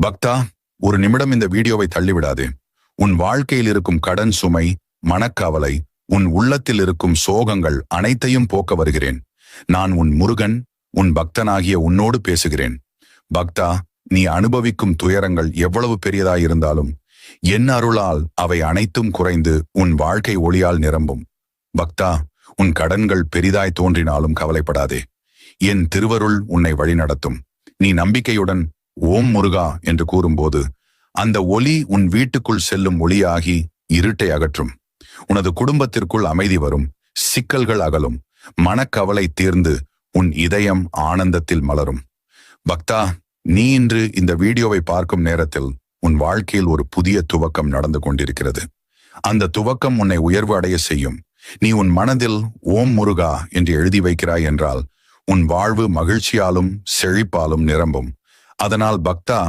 பக்தா, ஒரு நிமிடம் இந்த வீடியோவை தள்ளிவிடாதே. உன் வாழ்க்கையில் இருக்கும் கடன் சுமை, மனக்கவலை, உன் உள்ளத்தில் இருக்கும் சோகங்கள் அனைத்தையும் போக்க வருகிறேன். நான் உன் முருகன், உன் பக்தனாகிய உன்னோடு பேசுகிறேன். பக்தா, நீ அனுபவிக்கும் துயரங்கள் எவ்வளவு பெரியதாயிருந்தாலும் என் அருளால் அவை அனைத்தும் குறைந்து உன் வாழ்க்கை ஒளியால் நிரம்பும். பக்தா, உன் கடன்கள் பெரிதாய் தோன்றினாலும் கவலைப்படாதே. என் திருவருள் உன்னை வழிநடத்தும். நீ நம்பிக்கையுடன் ஓம் முருகா என்று கூறும்போது அந்த ஒளி உன் வீட்டுக்குள் செல்லும் ஒளியாகி இருட்டை அகற்றும். உனது குடும்பத்திற்குள் அமைதி வரும், சிக்கல்கள் அகலும், மனக்கவலை தீர்ந்து உன் இதயம் ஆனந்தத்தில் மலரும். பக்தா, நீ இன்று இந்த வீடியோவை பார்க்கும் நேரத்தில் உன் வாழ்க்கையில் ஒரு புதிய துவக்கம் நடந்து கொண்டிருக்கிறது. அந்த துவக்கம் உன்னை உயர்வு அடைய செய்யும். நீ உன் மனதில் ஓம் முருகா என்று எழுதி வைக்கிறாய் என்றால் உன் வாழ்வு மகிழ்ச்சியாலும் செழிப்பாலும் நிரம்பும். அதனால் பக்தா,